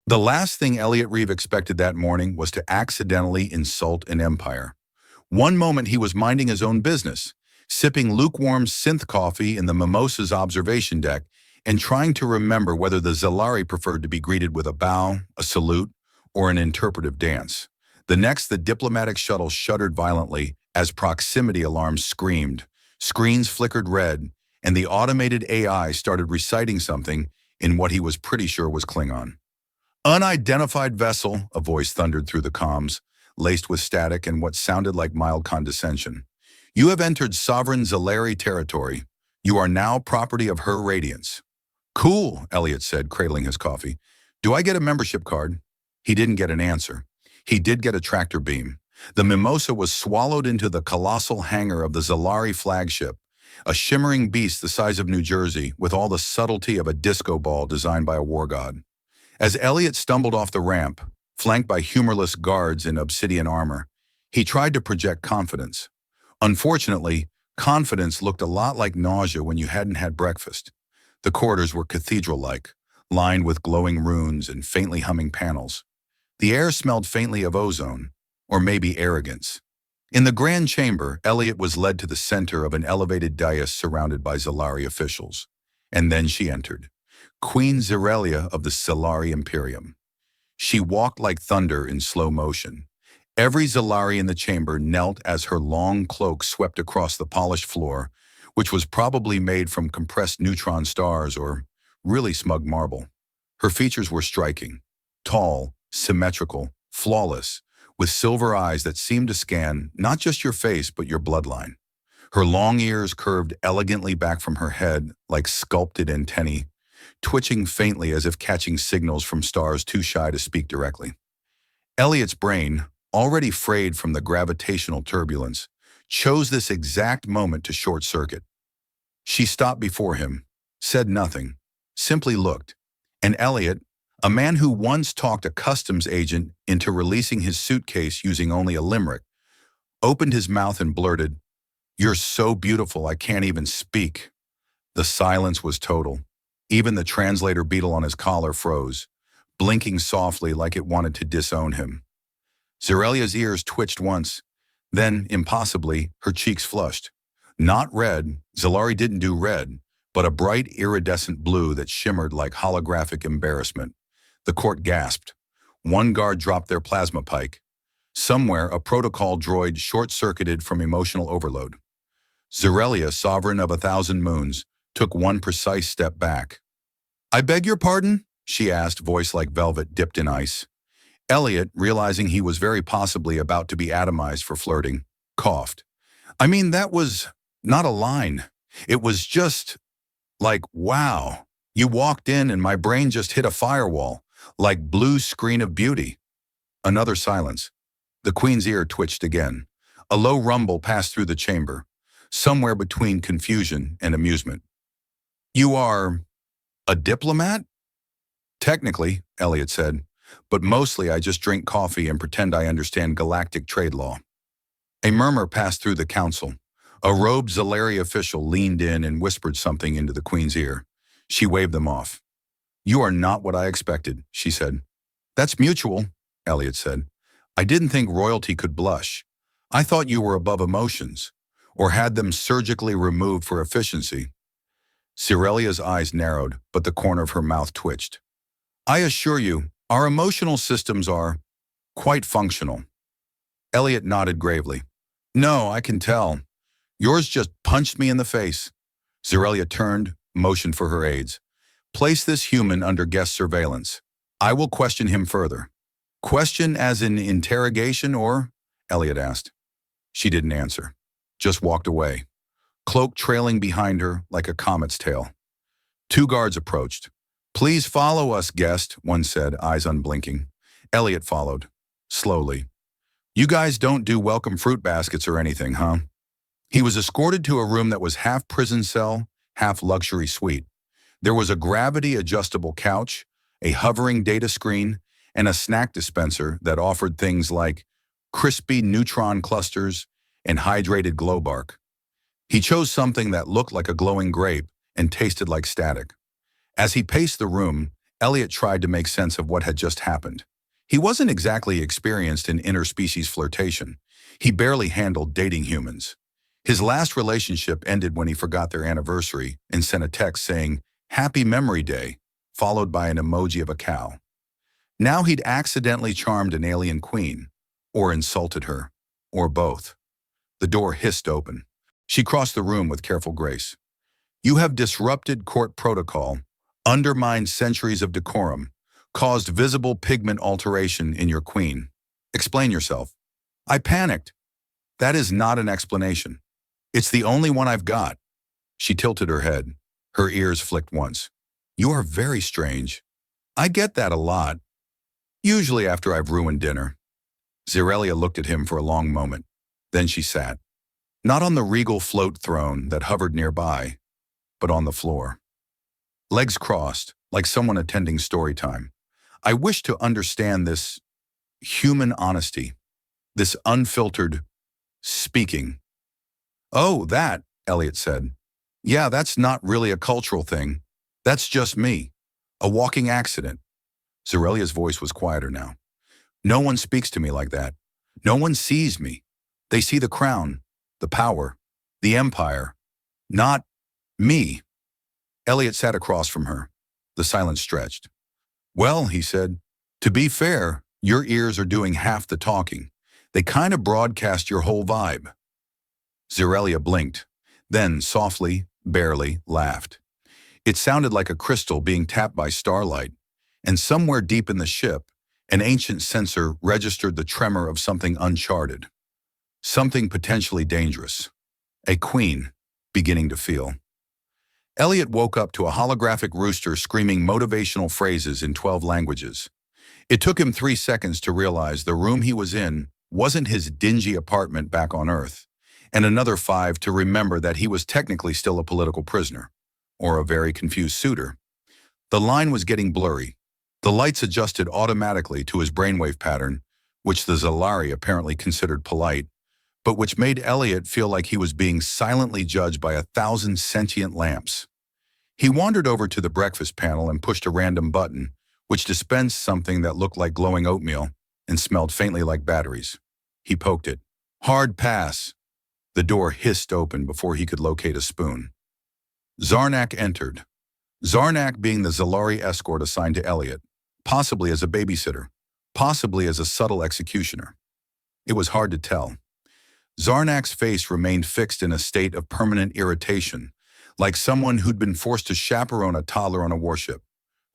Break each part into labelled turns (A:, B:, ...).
A: The last thing Elliot Reeve expected that morning was to accidentally insult an empire. One moment he was minding his own business, sipping lukewarm synth coffee in the Mimosa's observation deck and trying to remember whether the Zalari preferred to be greeted with a bow, a salute, or an interpretive dance. The next, the diplomatic shuttle shuddered violently as proximity alarms screamed, screens flickered red, and the automated AI started reciting something in what he was pretty sure was Klingon. Unidentified vessel, a voice thundered through the comms, laced with static and what sounded like mild condescension. You have entered sovereign Zalari territory. You are now property of her radiance. Cool, Elliot said, cradling his coffee. Do I get a membership card? He didn't get an answer. He did get a tractor beam. The Mimosa was swallowed into the colossal hangar of the Zalari flagship, a shimmering beast the size of New Jersey with all the subtlety of a disco ball designed by a war god. As Elliot stumbled off the ramp, flanked by humorless guards in obsidian armor, he tried to project confidence. Unfortunately, confidence looked a lot like nausea when you hadn't had breakfast. The corridors were cathedral-like, lined with glowing runes and faintly humming panels. The air smelled faintly of ozone, or maybe arrogance. In the grand chamber, Elliot was led to the center of an elevated dais surrounded by Zalari officials. And then she entered. Queen Zirelia of the Zalari Imperium. She walked like thunder in slow motion. Every Zalari in the chamber knelt as her long cloak swept across the polished floor, which was probably made from compressed neutron stars or really smug marble. Her features were striking, tall, symmetrical, flawless, with silver eyes that seemed to scan not just your face but your bloodline. Her long ears curved elegantly back from her head like sculpted antennae, twitching faintly as if catching signals from stars too shy to speak directly. Elliot's brain, already frayed from the gravitational turbulence, chose this exact moment to short-circuit. She stopped before him, said nothing, simply looked, and Elliot, a man who once talked a customs agent into releasing his suitcase using only a limerick, opened his mouth and blurted, "You're so beautiful I can't even speak." The silence was total. Even the translator beetle on his collar froze, blinking softly like it wanted to disown him. Zirelia's ears twitched once, then, impossibly, her cheeks flushed. Not red, Zalari didn't do red, but a bright iridescent blue that shimmered like holographic embarrassment. The court gasped. One guard dropped their plasma pike. Somewhere, a protocol droid short-circuited from emotional overload. Zirelia, sovereign of 1,000 moons, took one precise step back. "I beg your pardon?" she asked, voice like velvet dipped in ice. Elliot, realizing he was very possibly about to be atomized for flirting, coughed. "I mean, that was not a line. It was just like, wow. You walked in and my brain just hit a firewall, like blue screen of beauty." Another silence. The Queen's ear twitched again. A low rumble passed through the chamber, somewhere between confusion and amusement. "You are a diplomat?" "Technically," Elliot said, "but mostly I just drink coffee and pretend I understand galactic trade law." A murmur passed through the council. A robed Zalari official leaned in and whispered something into the Queen's ear. She waved them off. "You are not what I expected," she said. "That's mutual," Elliot said. "I didn't think royalty could blush. I thought you were above emotions, or had them surgically removed for efficiency." Zirelia's eyes narrowed, but the corner of her mouth twitched. "I assure you, our emotional systems are quite functional." Elliot nodded gravely. "No, I can tell. Yours just punched me in the face." Zirelia turned, motioned for her aides. "Place this human under guest surveillance. I will question him further." "Question as in interrogation or?" Elliot asked. She didn't answer, just walked away, cloak trailing behind her like a comet's tail. Two guards approached. "Please follow us, guest," one said, eyes unblinking. Elliot followed, slowly. "You guys don't do welcome fruit baskets or anything, huh?" He was escorted to a room that was half prison cell, half luxury suite. There was a gravity-adjustable couch, a hovering data screen, and a snack dispenser that offered things like crispy neutron clusters and hydrated glow bark. He chose something that looked like a glowing grape and tasted like static. As he paced the room, Elliot tried to make sense of what had just happened. He wasn't exactly experienced in interspecies flirtation. He barely handled dating humans. His last relationship ended when he forgot their anniversary and sent a text saying, "Happy Memory Day," followed by an emoji of a cow. Now he'd accidentally charmed an alien queen, or insulted her, or both. The door hissed open. She crossed the room with careful grace. "You have disrupted court protocol, undermined centuries of decorum, caused visible pigment alteration in your queen. Explain yourself." I panicked. "That is not an explanation. It's the only one I've got." She tilted her head. Her ears flicked once. "You are very strange. I get that a lot. Usually after I've ruined dinner." Zerelia looked at him for a long moment. Then she sat. Not on the regal float throne that hovered nearby, but on the floor. Legs crossed, like someone attending story time. "I wish to understand this human honesty, this unfiltered speaking." "Oh, that," Elliot said. "Yeah, that's not really a cultural thing. That's just me. A walking accident." Zerelia's voice was quieter now. "No one speaks to me like that. No one sees me. They see the crown, the power, the empire. Not me." Elliot sat across from her. The silence stretched. "Well," he said, "to be fair, your ears are doing half the talking. They kind of broadcast your whole vibe." Zerelia blinked, then softly, barely, laughed. It sounded like a crystal being tapped by starlight, and somewhere deep in the ship, an ancient sensor registered the tremor of something uncharted. Something potentially dangerous. A queen beginning to feel. Elliot woke up to a holographic rooster screaming motivational phrases in 12 languages. It took him 3 seconds to realize the room he was in wasn't his dingy apartment back on Earth, and another 5 to remember that he was technically still a political prisoner, or a very confused suitor. The line was getting blurry. The lights adjusted automatically to his brainwave pattern, which the Zalari apparently considered polite, but which made Elliot feel like he was being silently judged by 1,000 sentient lamps. He wandered over to the breakfast panel and pushed a random button, which dispensed something that looked like glowing oatmeal and smelled faintly like batteries. He poked it. "Hard pass." The door hissed open before he could locate a spoon. Zarnak entered. Zarnak being the Zalari escort assigned to Elliot, possibly as a babysitter, possibly as a subtle executioner. It was hard to tell. Zarnak's face remained fixed in a state of permanent irritation, like someone who'd been forced to chaperone a toddler on a warship.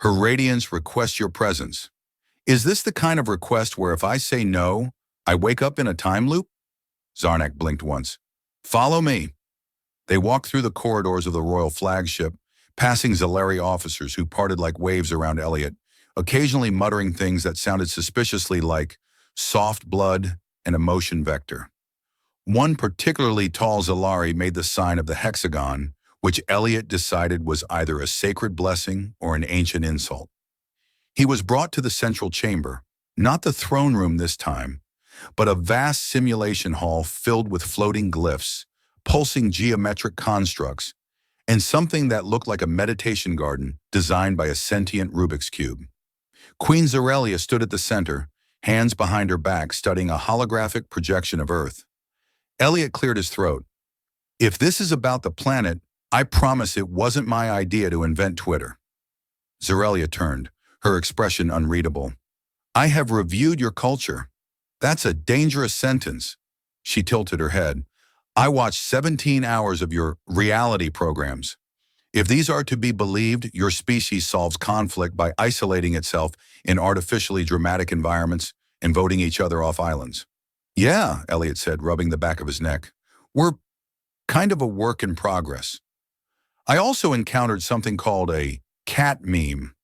A: Her radiance requests your presence. Is this the kind of request where if I say no, I wake up in a time loop? Zarnak blinked once. "Follow me." They walked through the corridors of the royal flagship, passing Zalari officers who parted like waves around Elliot, occasionally muttering things that sounded suspiciously like soft blood and emotion vector. One particularly tall Zalari made the sign of the hexagon, which Elliot decided was either a sacred blessing or an ancient insult. He was brought to the central chamber, not the throne room this time, but a vast simulation hall filled with floating glyphs, pulsing geometric constructs, and something that looked like a meditation garden designed by a sentient Rubik's Cube. Queen Zerelia stood at the center, hands behind her back studying a holographic projection of Earth. Elliot cleared his throat. "If this is about the planet, I promise it wasn't my idea to invent Twitter." Zerelia turned, her expression unreadable. "I have reviewed your culture. That's a dangerous sentence." She tilted her head. "I watched 17 hours of your reality programs. If these are to be believed, your species solves conflict by isolating itself in artificially dramatic environments and voting each other off islands." "Yeah," Elliot said, rubbing the back of his neck. "We're kind of a work in progress. I also encountered something called a cat meme."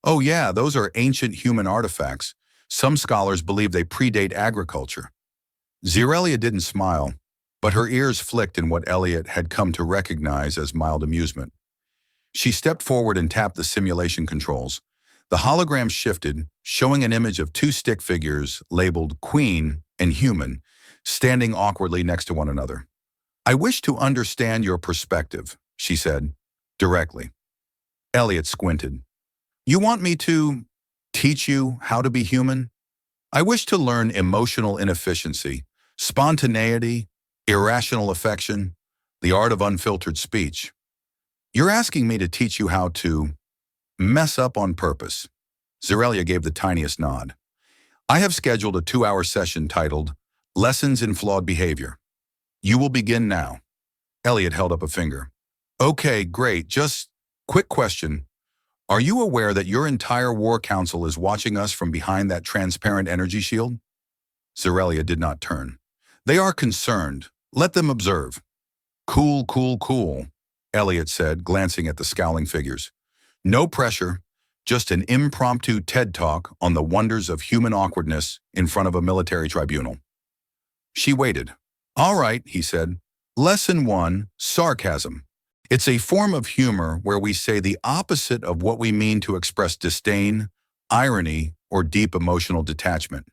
A: "Oh yeah, those are ancient human artifacts. Some scholars believe they predate agriculture." Zerelia didn't smile, but her ears flicked in what Elliot had come to recognize as mild amusement. She stepped forward and tapped the simulation controls. The hologram shifted, showing an image of 2 stick figures labeled Queen and Human, standing awkwardly next to one another. "I wish to understand your perspective," she said, directly. Elliot squinted. You want me to teach you how to be human? I wish to learn emotional inefficiency, spontaneity, irrational affection, the art of unfiltered speech. You're asking me to teach you how to mess up on purpose. Zerelia gave the tiniest nod. I have scheduled a 2-hour session titled Lessons in Flawed Behavior. You will begin now. Elliot held up a finger. Okay, great. Just quick question. Are you aware that your entire war council is watching us from behind that transparent energy shield? Zerelia did not turn. They are concerned. Let them observe. Cool, cool, cool, Elliot said, glancing at the scowling figures. No pressure, just an impromptu TED Talk on the wonders of human awkwardness in front of a military tribunal. She waited. All right, he said. Lesson 1, sarcasm. It's a form of humor where we say the opposite of what we mean to express disdain, irony, or deep emotional detachment.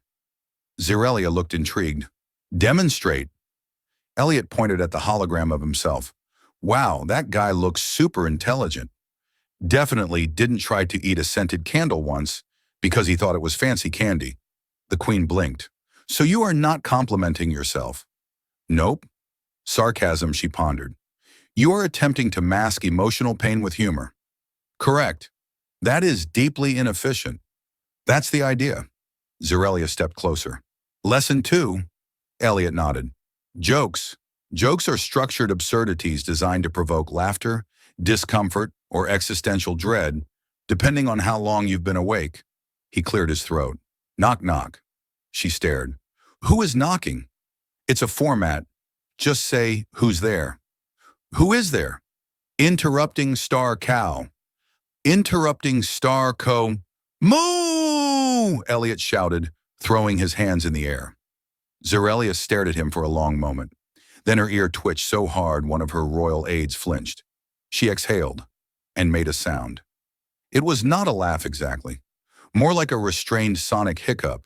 A: Zerelia looked intrigued. Demonstrate. Elliot pointed at the hologram of himself. Wow, that guy looks super intelligent. Definitely didn't try to eat a scented candle once because he thought it was fancy candy. The Queen blinked. So you are not complimenting yourself? Nope. Sarcasm, she pondered. You are attempting to mask emotional pain with humor. Correct. That is deeply inefficient. That's the idea. Zerelia stepped closer. Lesson 2. Elliot nodded. Jokes. Jokes are structured absurdities designed to provoke laughter, discomfort, or existential dread, depending on how long you've been awake. He cleared his throat. Knock, knock. She stared. Who is knocking? It's a format. Just say, who's there? Who is there? Interrupting star cow. Interrupting star co. Moo! Elliot shouted, throwing his hands in the air. Zerelia stared at him for a long moment. Then her ear twitched so hard one of her royal aides flinched. She exhaled and made a sound. It was not a laugh exactly, more like a restrained sonic hiccup,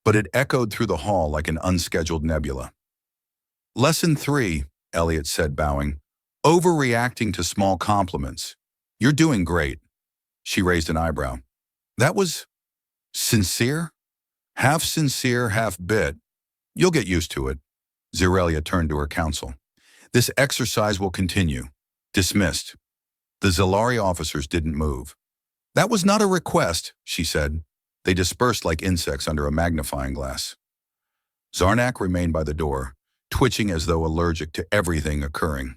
A: but it echoed through the hall like an unscheduled nebula. Lesson 3, Elliot said, bowing. Overreacting to small compliments. You're doing great. She raised an eyebrow. That was sincere? Half sincere, half bit. You'll get used to it. Zerelia turned to her counsel. This exercise will continue. Dismissed. The Zalari officers didn't move. That was not a request, she said. They dispersed like insects under a magnifying glass. Zarnak remained by the door, twitching as though allergic to everything occurring.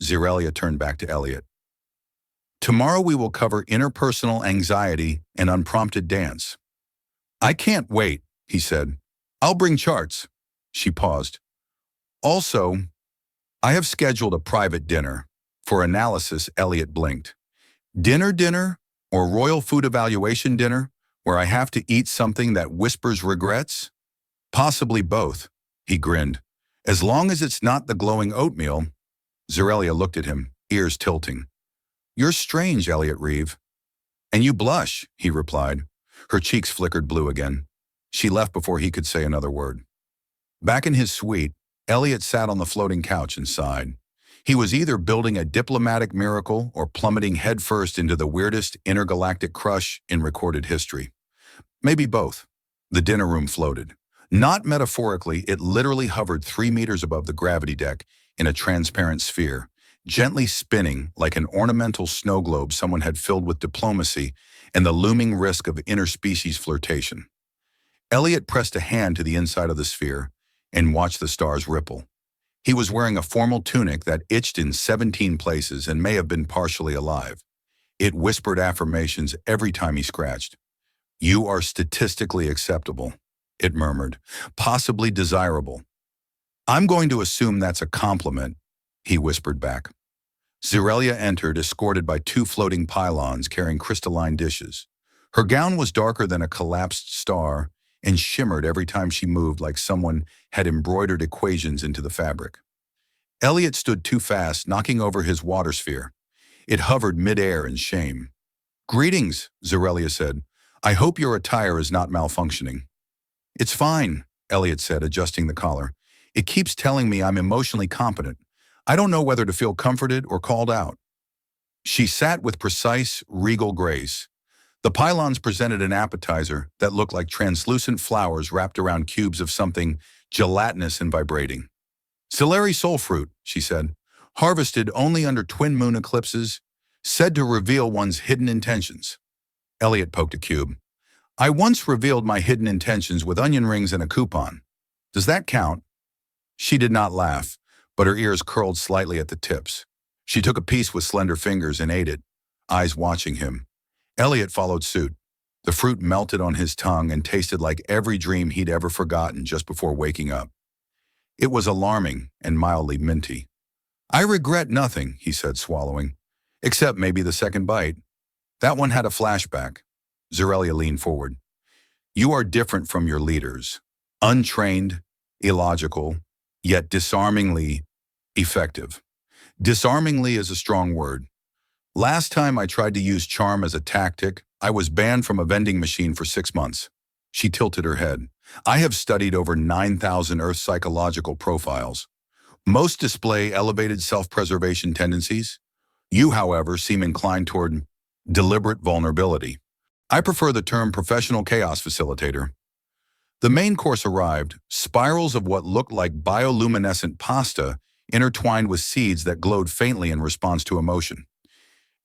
A: Zerelia turned back to Elliot. Tomorrow we will cover interpersonal anxiety and unprompted dance. I can't wait, he said. I'll bring charts. She paused. Also, I have scheduled a private dinner. For analysis, Elliot blinked. Dinner or royal food evaluation dinner where I have to eat something that whispers regrets? Possibly both, he grinned. As long as it's not the glowing oatmeal. Zerelia looked at him, ears tilting. You're strange, Elliot Reeve. And you blush, he replied. Her cheeks flickered blue again. She left before he could say another word. Back in his suite, Elliot sat on the floating couch and sighed. He was either building a diplomatic miracle or plummeting headfirst into the weirdest intergalactic crush in recorded history. Maybe both. The dinner room floated. Not metaphorically, it literally hovered 3 meters above the gravity deck in a transparent sphere, gently spinning like an ornamental snow globe someone had filled with diplomacy and the looming risk of interspecies flirtation. Elliot pressed a hand to the inside of the sphere and watched the stars ripple. He was wearing a formal tunic that itched in 17 places and may have been partially alive. It whispered affirmations every time he scratched. You are statistically acceptable, it murmured, possibly desirable. I'm going to assume that's a compliment, he whispered back. Zerelia entered, escorted by 2 floating pylons carrying crystalline dishes. Her gown was darker than a collapsed star and shimmered every time she moved like someone had embroidered equations into the fabric. Elliot stood too fast, knocking over his water sphere. It hovered midair in shame. Greetings, Zerelia said. I hope your attire is not malfunctioning. It's fine, Elliot said, adjusting the collar. It keeps telling me I'm emotionally competent. I don't know whether to feel comforted or called out. She sat with precise, regal grace. The pylons presented an appetizer that looked like translucent flowers wrapped around cubes of something gelatinous and vibrating. Celery soul fruit, she said, harvested only under twin moon eclipses, said to reveal one's hidden intentions. Elliot poked a cube. I once revealed my hidden intentions with onion rings and a coupon. Does that count? She did not laugh, but her ears curled slightly at the tips. She took a piece with slender fingers and ate it, eyes watching him. Elliot followed suit. The fruit melted on his tongue and tasted like every dream he'd ever forgotten just before waking up. It was alarming and mildly minty. I regret nothing, he said, swallowing, except maybe the second bite. That one had a flashback. Zerelia leaned forward. You are different from your leaders. Untrained, illogical, yet disarmingly effective. Disarmingly is a strong word. Last time I tried to use charm as a tactic, I was banned from a vending machine for 6 months. She tilted her head. I have studied over 9,000 Earth psychological profiles. Most display elevated self-preservation tendencies. You, however, seem inclined toward deliberate vulnerability. I prefer the term professional chaos facilitator. The main course arrived, spirals of what looked like bioluminescent pasta intertwined with seeds that glowed faintly in response to emotion.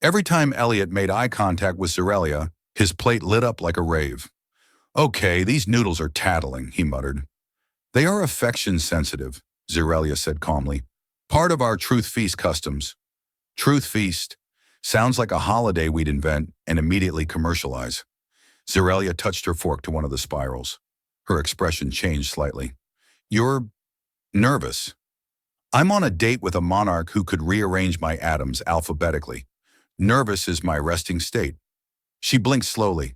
A: Every time Elliot made eye contact with Zerelia, his plate lit up like a rave. Okay, these noodles are tattling, he muttered. They are affection-sensitive, Zerelia said calmly. Part of our Truth Feast customs. Truth Feast sounds like a holiday we'd invent and immediately commercialize. Zerelia touched her fork to one of the spirals. Her expression changed slightly. You're nervous. I'm on a date with a monarch who could rearrange my atoms alphabetically. Nervous is my resting state. She blinked slowly.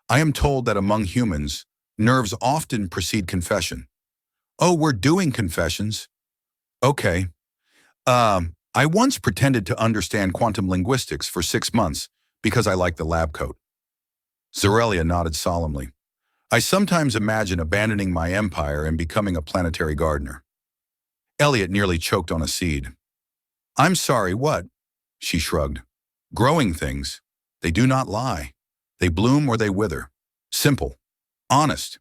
A: I am told that among humans, nerves often precede confession. Oh, we're doing confessions. Okay. I once pretended to understand quantum linguistics for 6 months because I liked the lab coat. Zerelia nodded solemnly. I sometimes imagine abandoning my empire and becoming a planetary gardener. Elliot nearly choked on a seed. I'm sorry, what? She shrugged. Growing things. They do not lie. They bloom or they wither. Simple. Honest.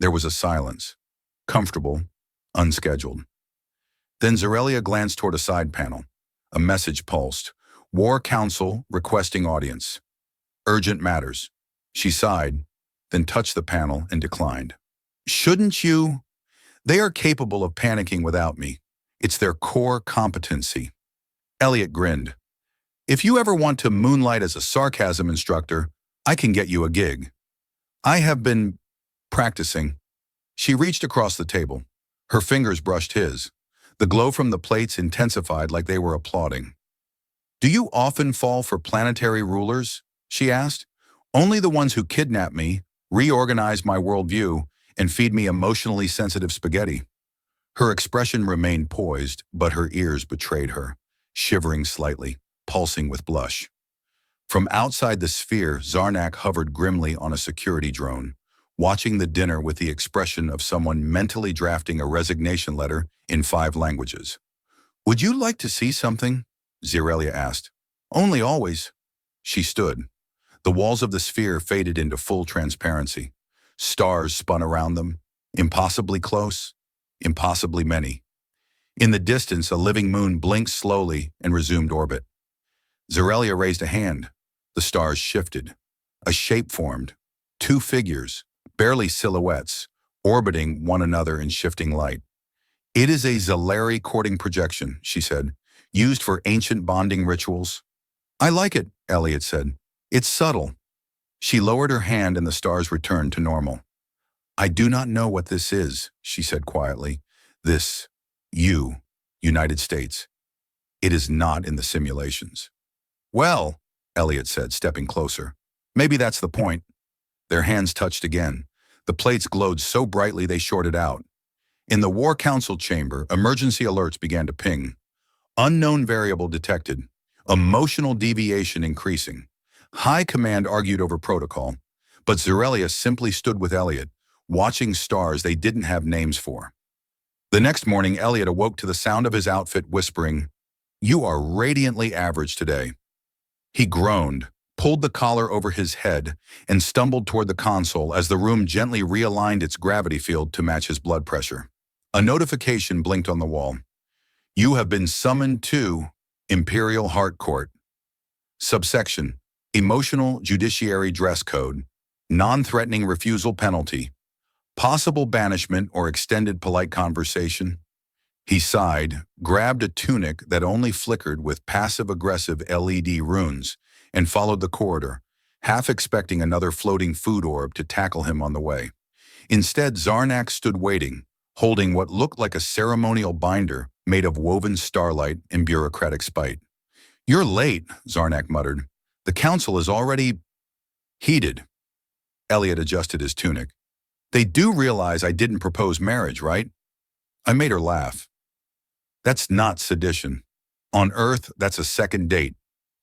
A: There was a silence. Comfortable. Unscheduled. Then Zerelia glanced toward a side panel. A message pulsed. War Council requesting audience. Urgent matters. She sighed, then touched the panel and declined. Shouldn't you? They are capable of panicking without me. It's their core competency. Elliot grinned. If you ever want to moonlight as a sarcasm instructor, I can get you a gig. I have been practicing. She reached across the table. Her fingers brushed his. The glow from the plates intensified like they were applauding. Do you often fall for planetary rulers? She asked. Only the ones who kidnap me, reorganize my worldview, and feed me emotionally sensitive spaghetti. Her expression remained poised, but her ears betrayed her, shivering slightly, pulsing with blush. From outside the sphere, Zarnak hovered grimly on a security drone, watching the dinner with the expression of someone mentally drafting a resignation letter in 5 languages. Would you like to see something? Zerelia asked. Only always. She stood. The walls of the sphere faded into full transparency. Stars spun around them, impossibly close, impossibly many. In the distance, a living moon blinked slowly and resumed orbit. Zerelia raised a hand. The stars shifted. A shape formed. 2 figures, barely silhouettes, orbiting one another in shifting light. It is a Zeleri courting projection, she said, used for ancient bonding rituals. I like it, Elliot said. It's subtle. She lowered her hand and the stars returned to normal. I do not know what this is, she said quietly. This, United States. It is not in the simulations. Well, Elliot said, stepping closer. Maybe that's the point. Their hands touched again. The plates glowed so brightly they shorted out. In the War Council chamber, emergency alerts began to ping. Unknown variable detected. Emotional deviation increasing. High command argued over protocol, but Zerelia simply stood with Elliot, watching stars they didn't have names for. The next morning, Elliot awoke to the sound of his outfit whispering, "You are radiantly average today." He groaned, pulled the collar over his head, and stumbled toward the console as the room gently realigned its gravity field to match his blood pressure. A notification blinked on the wall. You have been summoned to Imperial Heart Court. Subsection: Emotional Judiciary Dress Code. Non-threatening refusal penalty. Possible banishment or extended polite conversation. He sighed, grabbed a tunic that only flickered with passive-aggressive LED runes, and followed the corridor, half expecting another floating food orb to tackle him on the way. Instead, Zarnak stood waiting, holding what looked like a ceremonial binder made of woven starlight and bureaucratic spite. You're late, Zarnak muttered. The council is already heated. Elliot adjusted his tunic. They do realize I didn't propose marriage, right? I made her laugh. That's not sedition. On Earth, that's a second date.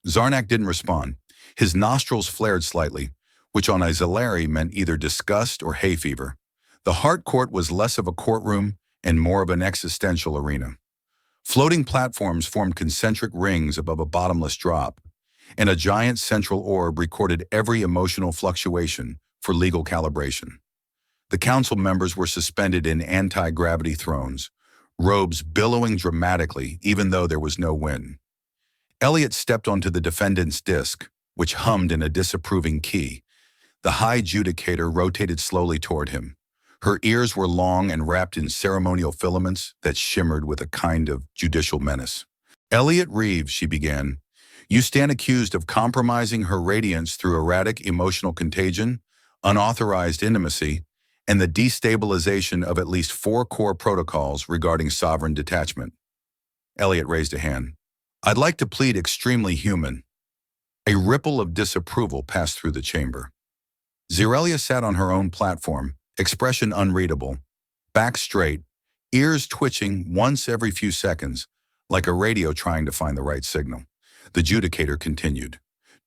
A: Zarnak didn't respond. His nostrils flared slightly, which on Isolari meant either disgust or hay fever. The Heart Court was less of a courtroom and more of an existential arena. Floating platforms formed concentric rings above a bottomless drop, and a giant central orb recorded every emotional fluctuation for legal calibration. The council members were suspended in anti-gravity thrones, robes billowing dramatically even though there was no wind. Elliot stepped onto the defendant's disc, which hummed in a disapproving key. The high judicator rotated slowly toward him. Her ears were long and wrapped in ceremonial filaments that shimmered with a kind of judicial menace. Elliot Reeves, she began, you stand accused of compromising her radiance through erratic emotional contagion, unauthorized intimacy, and the destabilization of at least 4 core protocols regarding sovereign detachment. Elliot raised a hand. I'd like to plead extremely human. A ripple of disapproval passed through the chamber. Zerelia sat on her own platform, expression unreadable, back straight, ears twitching once every few seconds, like a radio trying to find the right signal. The judicator continued.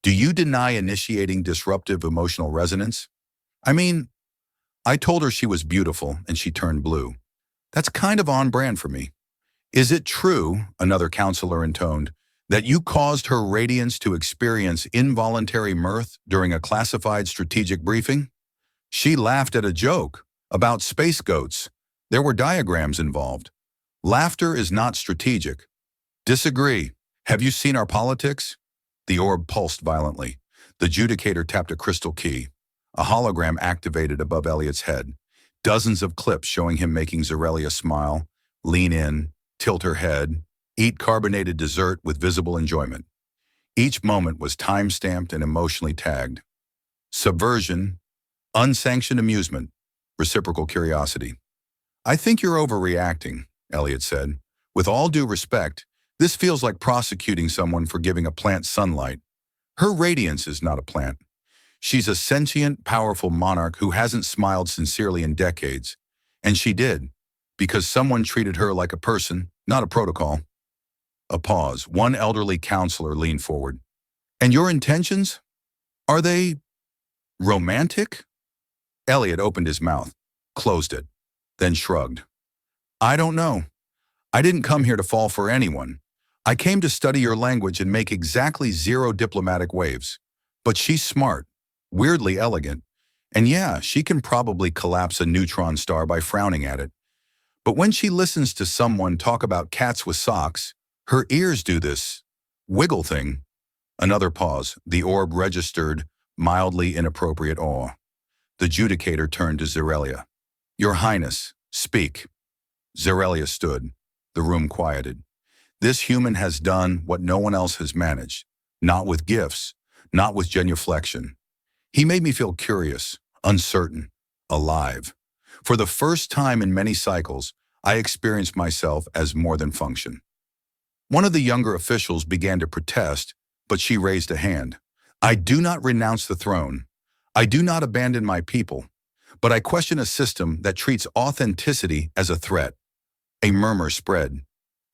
A: Do you deny initiating disruptive emotional resonance? I told her she was beautiful, and she turned blue. That's kind of on brand for me. Is it true, another counselor intoned, that you caused her radiance to experience involuntary mirth during a classified strategic briefing? She laughed at a joke about space goats. There were diagrams involved. Laughter is not strategic. Disagree. Have you seen our politics? The orb pulsed violently. The judicator tapped a crystal key. A hologram activated above Elliot's head. Dozens of clips showing him making Zerelia smile, lean in, tilt her head, eat carbonated dessert with visible enjoyment. Each moment was time-stamped and emotionally tagged. Subversion, unsanctioned amusement, reciprocal curiosity. I think you're overreacting, Elliot said. With all due respect, this feels like prosecuting someone for giving a plant sunlight. Her radiance is not a plant. She's a sentient, powerful monarch who hasn't smiled sincerely in decades. And she did, because someone treated her like a person, not a protocol. A pause. One elderly counselor leaned forward. And your intentions? Are they romantic? Elliot opened his mouth, closed it, then shrugged. I don't know. I didn't come here to fall for anyone. I came to study your language and make exactly 0 diplomatic waves. But she's smart, weirdly elegant, and yeah, she can probably collapse a neutron star by frowning at it. But when she listens to someone talk about cats with socks, her ears do this wiggle thing. Another pause. The orb registered mildly inappropriate awe. The judicator turned to Zerelia. Your Highness, speak. Zerelia stood. The room quieted. This human has done what no one else has managed. Not with gifts, not with genuflection. He made me feel curious, uncertain, alive. For the first time in many cycles, I experienced myself as more than function. One of the younger officials began to protest, but she raised a hand. I do not renounce the throne. I do not abandon my people, but I question a system that treats authenticity as a threat. A murmur spread.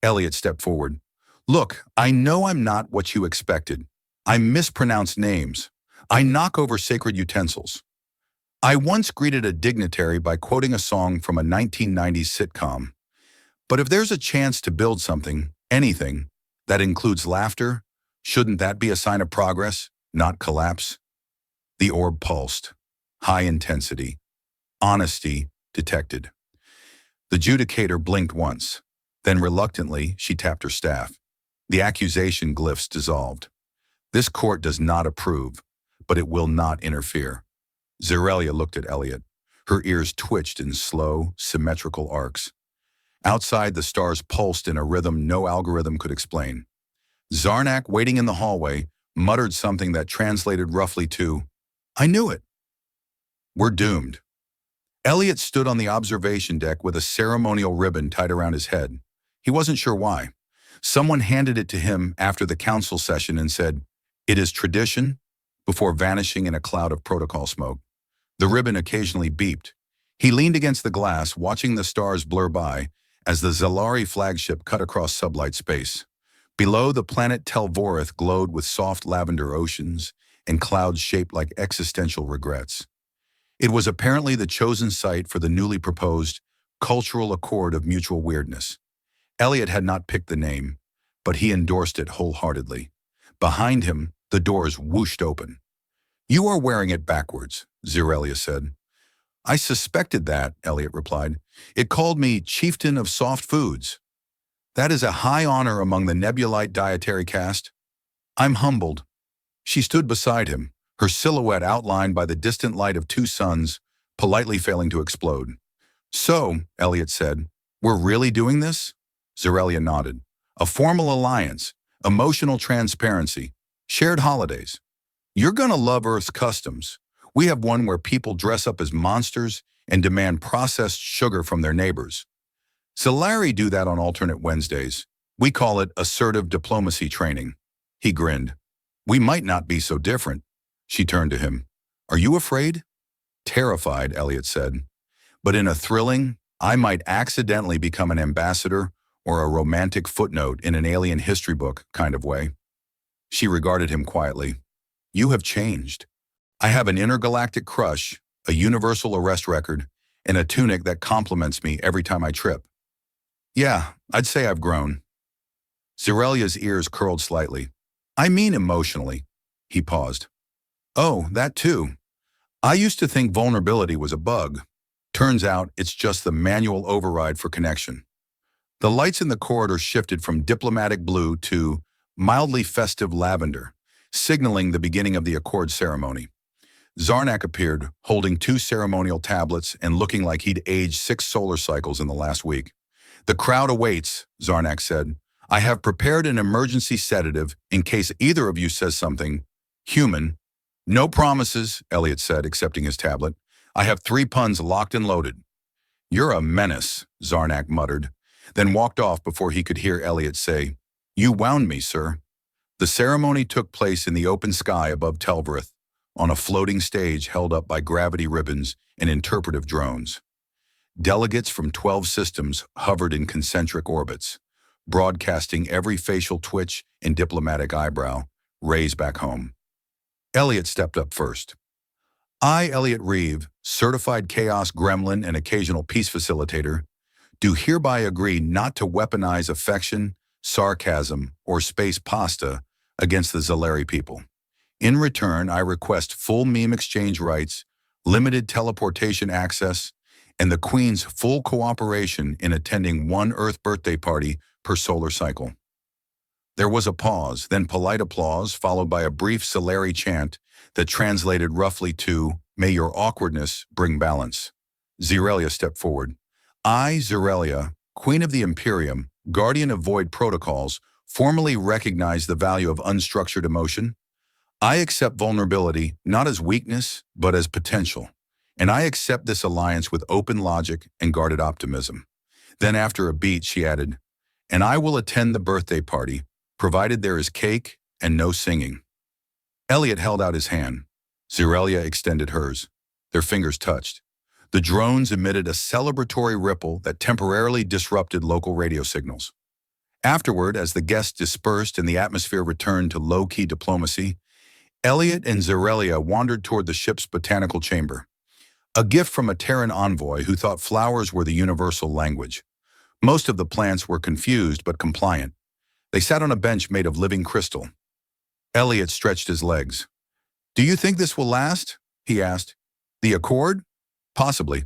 A: Elliot stepped forward. Look, I know I'm not what you expected. I mispronounce names. I knock over sacred utensils. I once greeted a dignitary by quoting a song from a 1990s sitcom. But if there's a chance to build something, anything, that includes laughter, shouldn't that be a sign of progress? not collapse. The orb pulsed. High intensity. Honesty detected. The judicator blinked once. Then reluctantly, she tapped her staff. The accusation glyphs dissolved. This court does not approve, but it will not interfere. Zerelia looked at Elliot. Her ears twitched in slow, symmetrical arcs. Outside, the stars pulsed in a rhythm no algorithm could explain. Zarnak, waiting in the hallway, muttered something that translated roughly to, "I knew it." "We're doomed." Elliot stood on the observation deck with a ceremonial ribbon tied around his head. He wasn't sure why. Someone handed it to him after the council session and said, "It is tradition," before vanishing in a cloud of protocol smoke. The ribbon occasionally beeped. He leaned against the glass, watching the stars blur by as the Zalari flagship cut across sublight space. Below, the planet Telvorith glowed with soft lavender oceans and clouds shaped like existential regrets. It was apparently the chosen site for the newly proposed Cultural Accord of Mutual Weirdness. Elliot had not picked the name, but he endorsed it wholeheartedly. Behind him, the doors whooshed open. "You are wearing it backwards," Zerelia said. "I suspected that," Elliot replied. "It called me Chieftain of Soft Foods. That is a high honor among the Nebulite dietary caste. I'm humbled." She stood beside him, her silhouette outlined by the distant light of two suns, politely failing to explode. "So," Elliot said, "we're really doing this?" Zerelia nodded. "A formal alliance, emotional transparency, shared holidays. You're gonna love Earth's customs. We have one where people dress up as monsters and demand processed sugar from their neighbors. Solari do that on alternate Wednesdays. We call it assertive diplomacy training." He grinned. "We might not be so different." She turned to him. "Are you afraid?" "Terrified," Elliot said. "But in a thrilling, I might accidentally become an ambassador or a romantic footnote in an alien history book kind of way." She regarded him quietly. "You have changed. I have an intergalactic crush, a universal arrest record, and a tunic that compliments me every time I trip. Yeah, I'd say I've grown." Zerelia's ears curled slightly. "I mean emotionally." He paused. "Oh, that too. I used to think vulnerability was a bug. Turns out it's just the manual override for connection." The lights in the corridor shifted from diplomatic blue to mildly festive lavender, signaling the beginning of the accord ceremony. Zarnak appeared, holding two ceremonial tablets and looking like he'd aged 6 solar cycles in the last week. "The crowd awaits," Zarnak said. "I have prepared an emergency sedative in case either of you says something human." "No promises," Elliot said, accepting his tablet. "I have 3 puns locked and loaded." "You're a menace," Zarnak muttered, then walked off before he could hear Elliot say, "You wound me, sir." The ceremony took place in the open sky above Telvorith, on a floating stage held up by gravity ribbons and interpretive drones. Delegates from 12 systems hovered in concentric orbits, broadcasting every facial twitch and diplomatic eyebrow, raised back home. Elliot stepped up first. "I, Elliot Reeve, certified chaos gremlin and occasional peace facilitator, do hereby agree not to weaponize affection, sarcasm, or space pasta against the Zalari people. In return, I request full meme exchange rights, limited teleportation access, and the Queen's full cooperation in attending one Earth birthday party per solar cycle." There was a pause, then polite applause, followed by a brief Solari chant that translated roughly to, "May your awkwardness bring balance." Zerelia stepped forward. "I, Zerelia, Queen of the Imperium, Guardian of Void Protocols, formally recognize the value of unstructured emotion. I accept vulnerability not as weakness, but as potential. And I accept this alliance with open logic and guarded optimism." Then after a beat, she added, "And I will attend the birthday party, provided there is cake and no singing." Elliot held out his hand. Zerelia extended hers. Their fingers touched. The drones emitted a celebratory ripple that temporarily disrupted local radio signals. Afterward, as the guests dispersed and the atmosphere returned to low-key diplomacy, Elliot and Zerelia wandered toward the ship's botanical chamber. A gift from a Terran envoy who thought flowers were the universal language. Most of the plants were confused but compliant. They sat on a bench made of living crystal. Elliot stretched his legs. Do you think this will last? He asked. The Accord? Possibly.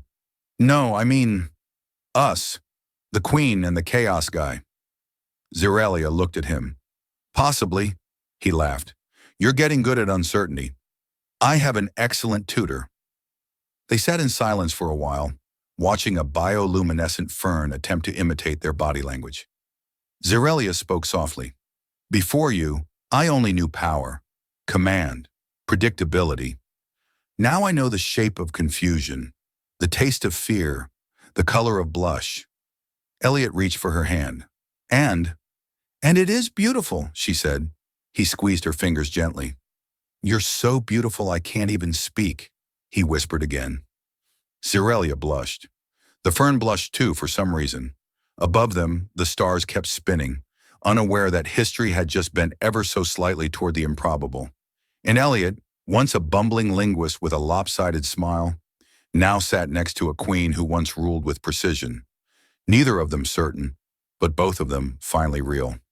A: No, I mean, us. The Queen and the Chaos guy. Zerelia looked at him. Possibly, he laughed. You're getting good at uncertainty. I have an excellent tutor. They sat in silence for a while, watching a bioluminescent fern attempt to imitate their body language. Zerelia spoke softly. Before you, I only knew power, command, predictability. Now I know the shape of confusion, the taste of fear, the color of blush. Elliot reached for her hand. And it is beautiful, she said. He squeezed her fingers gently. You're so beautiful I can't even speak, he whispered again. Zerelia blushed. The fern blushed too for some reason. Above them, the stars kept spinning, unaware that history had just bent ever so slightly toward the improbable. And Elliot, once a bumbling linguist with a lopsided smile, now sat next to a queen who once ruled with precision. Neither of them certain, but both of them finally real.